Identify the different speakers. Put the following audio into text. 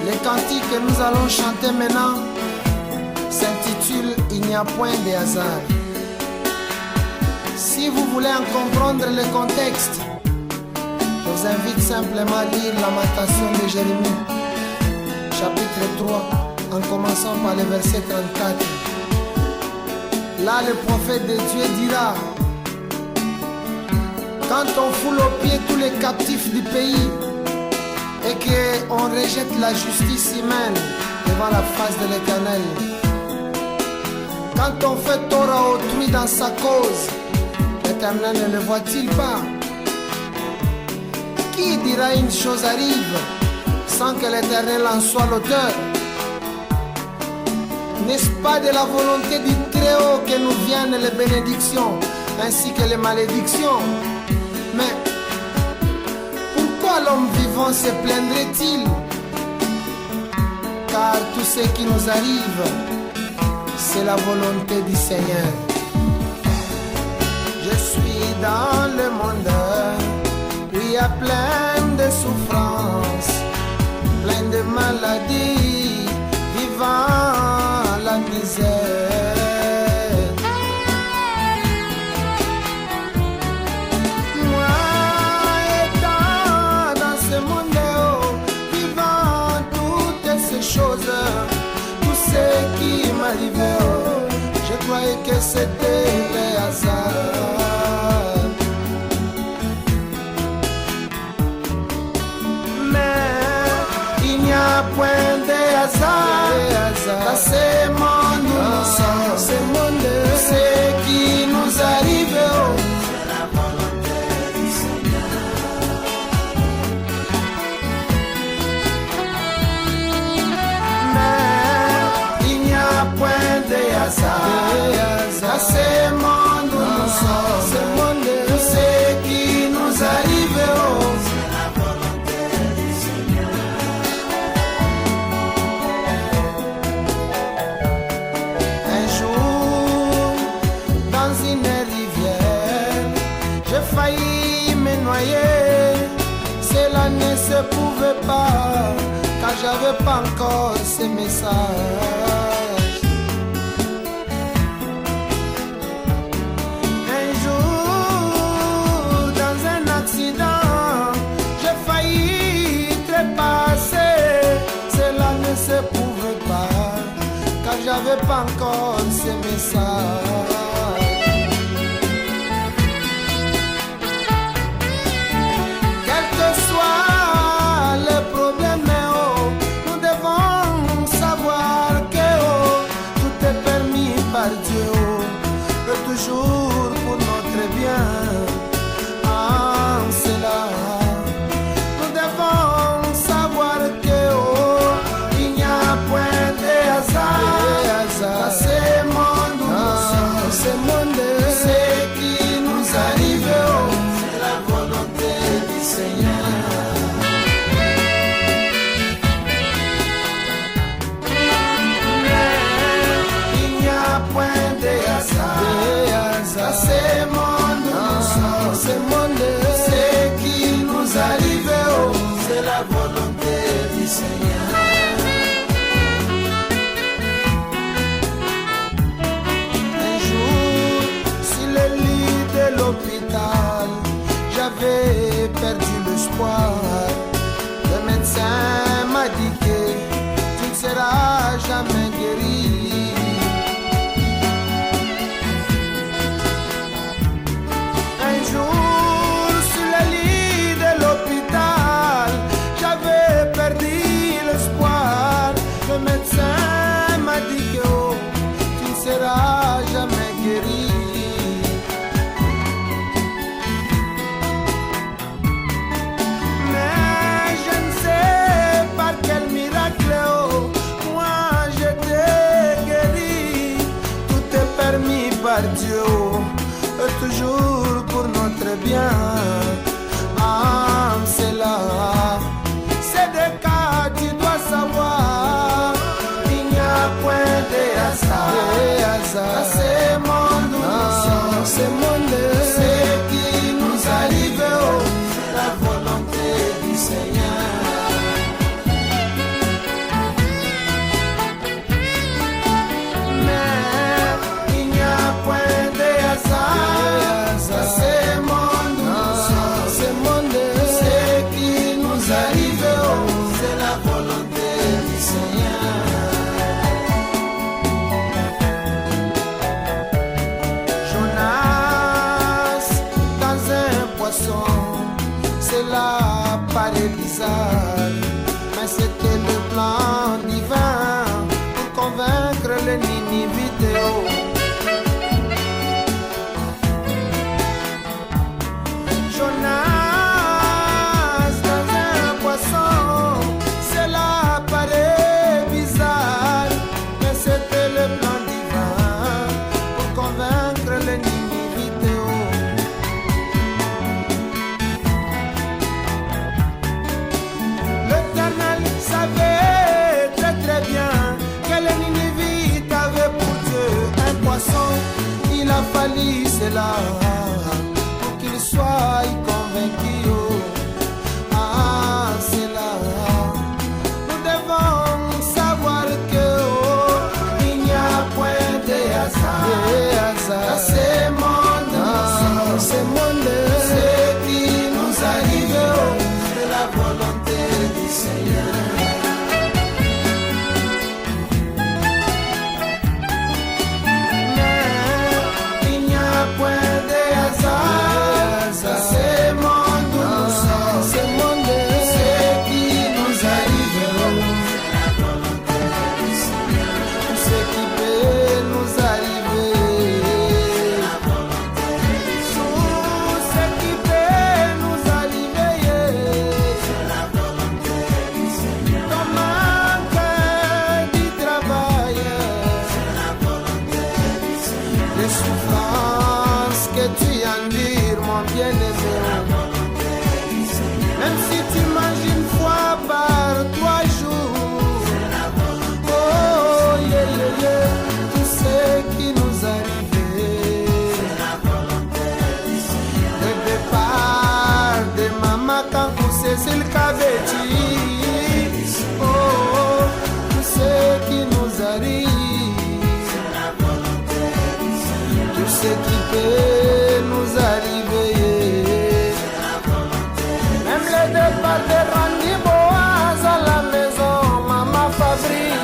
Speaker 1: Les cantiques que nous allons chanter maintenant s'intitulent « Il n'y a point de hasard ». Si vous voulez en comprendre le contexte, je vous invite simplement à lire Lamentation de Jérémie, chapitre 3, en commençant par le verset 34. Là, le prophète de Dieu dira: quand on foule aux pieds tous les captifs du pays et qu'on rejette la justice humaine devant la face de l'Éternel, quand on fait tort à autrui dans sa cause, l'Éternel ne le voit-il pas? Qui dira une chose arrive sans que l'Éternel en soit l'auteur? N'est-ce pas de la volonté du Très-Haut que nous viennent les bénédictions ainsi que les malédictions? Mais pourquoi l'homme vivant se plaindrait-il? Car tout ce qui nous arrive, c'est la volonté du Seigneur. Je suis dans le monde où il y a plein de souffrances, plein de maladies, vivant la misère. Moi étant dans ce monde, vivant toutes ces choses, tout ce qui m'arrivait, je croyais que c'était le hasard. Mais il n'y a point de hasard dans ce monde où nous sommes. Ce qui nous arrive, c'est la volonté du Seigneur. Mais il n'y a point de hasard dans ce monde où nous sommes. Tout ce qui nous arrive, c'est la volonté du Seigneur. Un jour, dans une rivière, j'ai failli me noyer. Cela ne se pouvait pas, car j'avais pas encore ce message. Un jour, dans un accident, j'ai failli trépasser. Cela ne se pouvait pas, car j'avais pas encore ce message. Quel que soit le problème, nous devons savoir que tout est permis par Dieu, et toujours pour notre bien. En cela, nous devons savoir que il n'y a point de hasard dans ce monde où nous sommes. Ce qui nous arrive, c'est la volonté du Seigneur. Mais il n'y a point de hasard dans ce monde où nous sommes. Ce qui nous arrive, c'est la volonté du Seigneur. Un jour, sur le lit de l'hôpital, j'avais perdu l'espoir. Le médecin m'a dit que tu ne seras jamais guéri. Un jour, sur le lit de l'hôpital, j'avais perdu l'espoir. Le médecin m'a dit que tu ne seras jamais guéri. Mais je ne sais par quel miracle, moi j'étais guéri. Tout est permis par Dieu, et toujours pour notre bien. En cela, c'est des cas, tu dois savoir. Il n'y a point de hasard dans ce monde où nous sommes. Ce monde, ce qui nous arrive, c'est la volonté du Seigneur. cela paraît bizarre, mais c'était le plan divin pour convaincre les Ninivites. Jonas dans un poisson, cela paraît bizarre, mais c'était le plan divin pour convaincre les Ninivites. L'Éternel savait très très bien que les Ninivites avaient pour Dieu un poisson. Il a fallu cela pour qu'ils soient convaincus. Ah, c'est là. Nous devons savoir que il n'y a point de hasard dans ce monde. Ce monde, ce qui nous arrive, c'est la volonté du Seigneur. Mais il n'y a point de hasard dans ce monde où nous sommes. Ce monde, ce qui nous arrive, c'est la volonté du Seigneur. Tout ce qui peut nous arriver, c'est la volonté du Seigneur. Tout ce qui peut nous arriver, c'est la volonté du Seigneur. Ton manque du travail, c'est la volonté du Seigneur. Les souffrances que tu endures, mon bien-aimé, même si tu manges une fois par 3 jours, oh yeah, yeah, yeah, tout ce qui nous arrive, le départ de maman quand vous cessez le cabeti, oh, tout ce qui nous arrive, tout ce qui peut nous arriver, même le départ de Randy Boaz à la maison, maman Fabrice.